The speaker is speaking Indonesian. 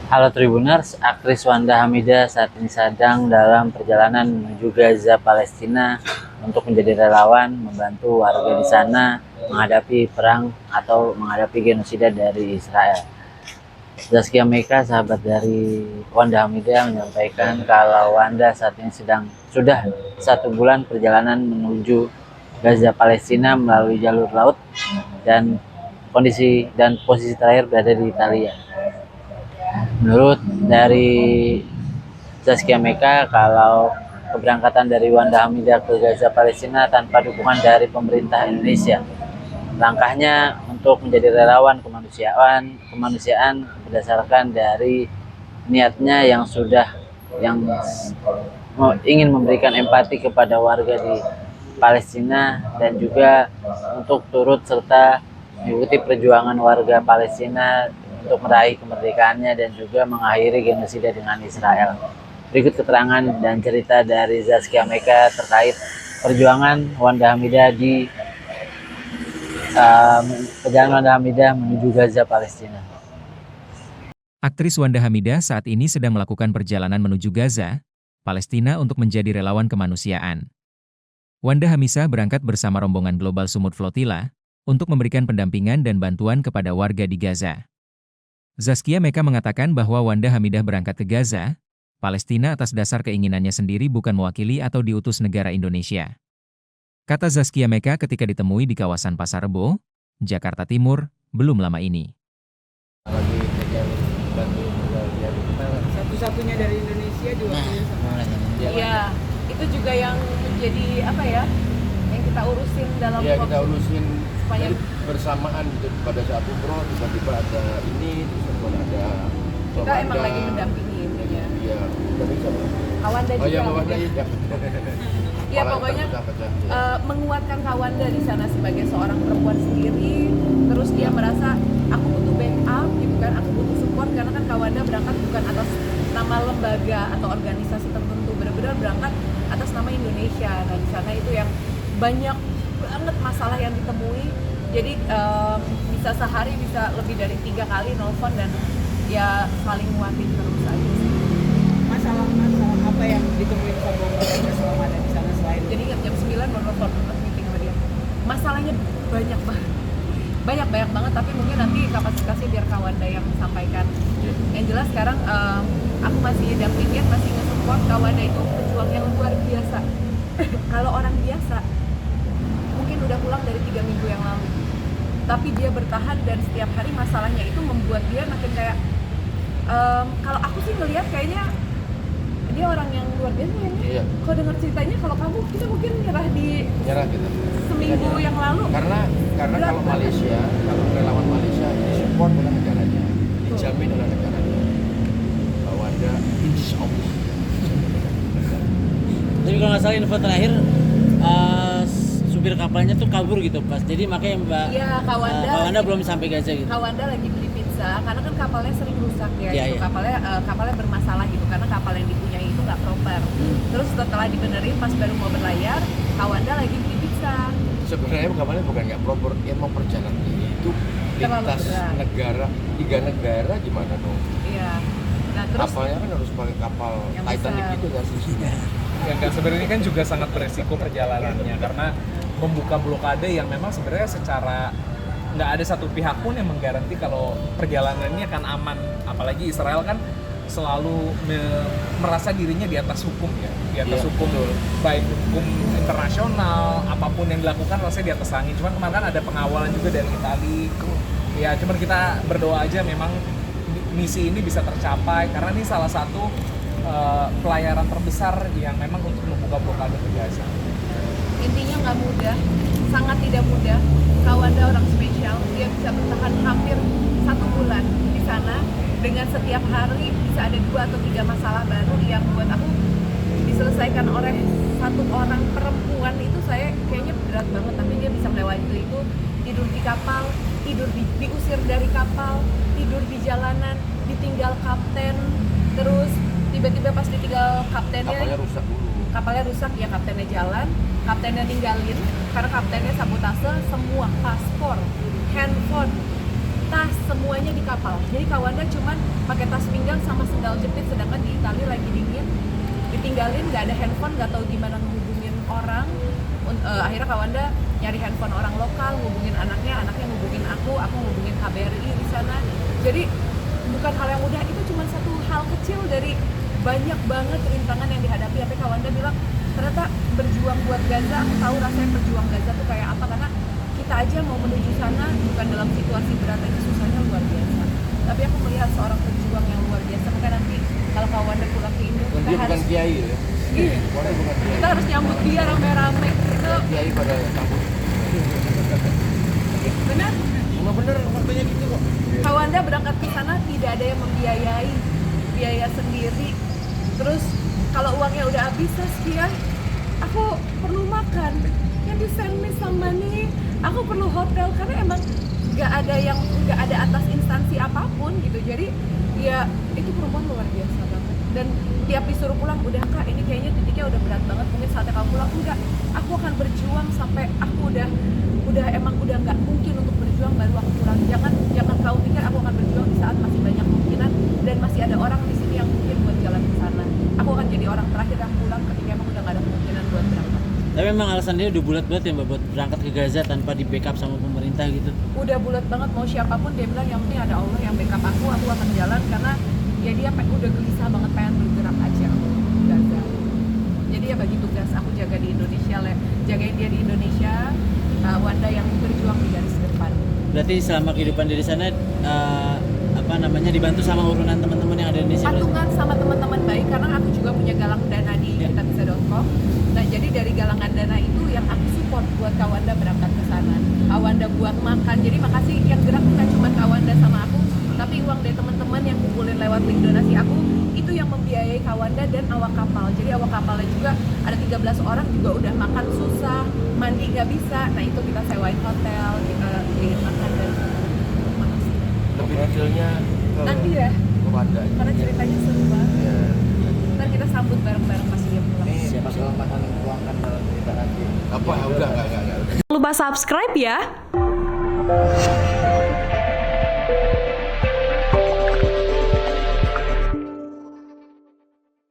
Halo Tribuners, aktris Wanda Hamidah saat ini sedang dalam perjalanan menuju Gaza, Palestina untuk menjadi relawan membantu warga di sana menghadapi perang atau menghadapi genosida dari Israel. Zaskia Meka, sahabat dari Wanda Hamidah, menyampaikan kalau Wanda saat ini sudah 1 bulan perjalanan menuju Gaza, Palestina melalui jalur laut dan posisi terakhir berada di Italia. Menurut dari Zaskia Meka, kalau keberangkatan dari Wanda Hamidah ke Gaza Palestina tanpa dukungan dari pemerintah Indonesia, langkahnya untuk menjadi relawan kemanusiaan berdasarkan dari niatnya yang ingin memberikan empati kepada warga di Palestina dan juga untuk turut serta mengikuti perjuangan warga Palestina untuk meraih kemerdekaannya dan juga mengakhiri genosida dengan Israel. Berikut keterangan dan cerita dari Zaskia Meka terkait perjuangan Wanda Hamidah di perjalanan Wanda Hamidah menuju Gaza, Palestina. Aktris Wanda Hamidah saat ini sedang melakukan perjalanan menuju Gaza, Palestina untuk menjadi relawan kemanusiaan. Wanda Hamidah berangkat bersama rombongan Global Sumut Flotilla untuk memberikan pendampingan dan bantuan kepada warga di Gaza. Zaskia Meka mengatakan bahwa Wanda Hamidah berangkat ke Gaza, Palestina atas dasar keinginannya sendiri bukan mewakili atau diutus negara Indonesia. Kata Zaskia Meka ketika ditemui di kawasan Pasar Rebo, Jakarta Timur, belum lama ini. Satu-satunya dari Indonesia diwakili sama. Iya, itu juga yang menjadi apa ya? Yang kita urusin dalam ya, kita urusin supaya bersamaan gitu. Pada saat umroh tiba-tiba ada ini, terus ada kita emang lagi mendampingi intinya. Iya, dari siapa? Kawanda juga. Oh iya, Kawanda ya. Iya, pokoknya menguatkan Kawanda di sana sebagai seorang perempuan sendiri. Terus dia merasa aku butuh backup gitu kan, aku butuh support karena kan Kawanda berangkat bukan atas nama lembaga atau organisasi tertentu, benar-benar berangkat atas nama Indonesia. Nah di sana itu yang banyak banget masalah yang ditemui. Jadi bisa sehari bisa lebih dari 3 kali nelfon dan ya saling nguatin terus aja sih. Masalah apa yang ditemui sama mereka selama ada di sana selain? Jadi jam 9 baru nelfon meeting sama dia. Masalahnya banyak banget tapi mungkin nanti kapasitasnya biar Kawanda yang sampaikan. Yang jelas sekarang aku masih dampingin, masih nge-support. Kawanda itu pejuang yang luar biasa. Kalau orang biasa mungkin udah pulang dari 3 minggu yang lalu, tapi dia bertahan dan setiap hari masalahnya itu membuat dia makin kayak kalau aku sih ngelihat kayaknya dia orang yang luar biasa ya. Iya. Kalau dengar ceritanya, kalau kamu kita mungkin nyerah gitu. seminggu yang lalu. Karena kalau Malaysia, kalau relawan Malaysia disupport oleh negaranya, dijamin oleh negaranya bahwa ada insya Allah. Tapi kalau nggak salah info terakhir supir kapalnya tuh kabur gitu pas. Jadi makanya Iya, Kawanda belum sampai Gaza gitu. Kawanda lagi beli pizza karena kan kapalnya sering rusak ya, Iya, gitu. iya. Kapalnya bermasalah gitu karena kapal yang dipunyai itu nggak proper. Terus setelah dibenerin pas baru mau berlayar, Kawanda lagi beli pizza. Sebenarnya kapalnya bukan nggak proper, emang perjalanannya itu Terlalu lintas berat. 3 negara gimana dong? Iya. Nah terus Kapalnya kan harus pakai kapal yang Titanic besar. gitu kan sisinya. Ya kan sebenarnya kan juga sangat beresiko perjalanannya karena membuka blokade yang memang sebenarnya secara nggak ada satu pihak pun yang menggaranti kalau perjalanannya akan aman. Apalagi Israel kan selalu merasa dirinya di atas hukum ya, di atas hukum baik hukum internasional apapun yang dilakukan rasanya di atas langit. Cuman kemarin kan ada pengawalan juga dari Italia. Ya cuman kita berdoa aja memang misi ini bisa tercapai karena ini salah satu pelayaran terbesar yang memang untuk membuka blokade ke Gaza. intinya nggak mudah, sangat tidak mudah. Kawanda orang spesial, dia bisa bertahan hampir 1 bulan di sana dengan setiap hari bisa ada 2 atau 3 masalah baru yang buat aku diselesaikan oleh satu orang perempuan itu saya kayaknya berat banget, tapi dia bisa melewati itu. Tidur di kapal, diusir dari kapal, tidur di jalanan, ditinggal kapten, terus tiba-tiba pas ditinggal kaptennya kapalnya rusak ya, kaptennya jalan, kaptennya ninggalin karena kaptennya sabotase semua paspor, handphone, tas, semuanya di kapal. Jadi Kak Wanda cuman pakai tas pinggang sama sendal jepit, sedangkan di Italia lagi dingin, ditinggalin, nggak ada handphone, nggak tahu gimana ngehubungin orang. Akhirnya Kak Wanda nyari handphone orang lokal, ngubungin anaknya ngubungin aku ngubungin KBRI di sana. Jadi bukan hal yang mudah, itu cuma satu hal kecil dari banyak banget rintangan yang dihadapi. Tapi Kak Wanda bilang ternyata berjuang buat Gaza, aku tahu rasanya berjuang Gaza tuh kayak apa, karena kita aja mau menuju sana bukan dalam situasi berat aja susahnya luar biasa. Tapi aku melihat seorang pejuang yang luar biasa. Maka nanti kalau Kak Wanda pulang ke Indo, Bukan kita dia harus bukan kiai ya. Wanda bukan kiai. kita harus nyambut dia rame-rame gitu. Kiai pada sambut. Benar? Cuma bener faktanya gitu kok. Kak Wanda berangkat ke sana tidak ada yang membiayai, biaya sendiri. Terus kalau uangnya udah habis Saskia, aku perlu makan. Yang di send me some money, aku perlu hotel karena emang nggak ada atas instansi apapun gitu. Jadi ya itu perempuan luar biasa banget. Dan tiap disuruh pulang, udah Kak ini kayaknya titiknya udah berat banget, mungkin saatnya kamu pulang. Enggak, aku akan berjuang sampai aku udah nggak mungkin untuk berjuang baru aku pulang. Jangan kau pikir aku akan berjuang di saat masih banyak kemungkinan dan masih ada orang di sini yang mungkin buat jalan ke sana. Aku akan jadi orang terakhir yang pulang ketika emang udah nggak ada kemungkinan buat berangkat. Tapi memang alasan dia udah bulat-bulat ya Mbak buat berangkat ke Gaza tanpa di backup sama pemerintah gitu. Udah bulat banget, mau siapapun dia bilang yang penting ada Allah yang backup aku akan jalan karena ya dia udah gelisah banget pengen bergerak aja ke Gaza. Jadi ya bagi tugas aku jaga di Indonesia, jagain dia di Indonesia, Wanda yang berjuang di garis depan. Berarti selama kehidupan di sana dibantu sama urunan teman-teman yang ada di Indonesia. Patungan sama teman-teman baik karena aku juga punya galang dana di Ya. kitabisa.com. Nah jadi dari galangan dana itu yang aku support buat Kak Wanda berangkat ke sana. Kak Wanda buat makan. Jadi makasih yang gerak bukan cuma Kak Wanda sama aku, tapi uang dari teman-teman yang kumpulin lewat link donasi aku itu yang membiayai Kak Wanda dan awak kapal. Jadi awak kapalnya juga ada 13 orang juga udah makan susah, mandi nggak bisa. Nah itu kita sewain hotel, kita beliin makan dan makasih. Lebih detailnya ke Nanti ya, Wanda. karena ceritanya seru banget. Ya. Ntar kita sambut bareng-bareng pas dia pulang. Ini bakal makan tuangkan dalam cerita nanti. Apa? Udah enggak. Jangan lupa subscribe ya.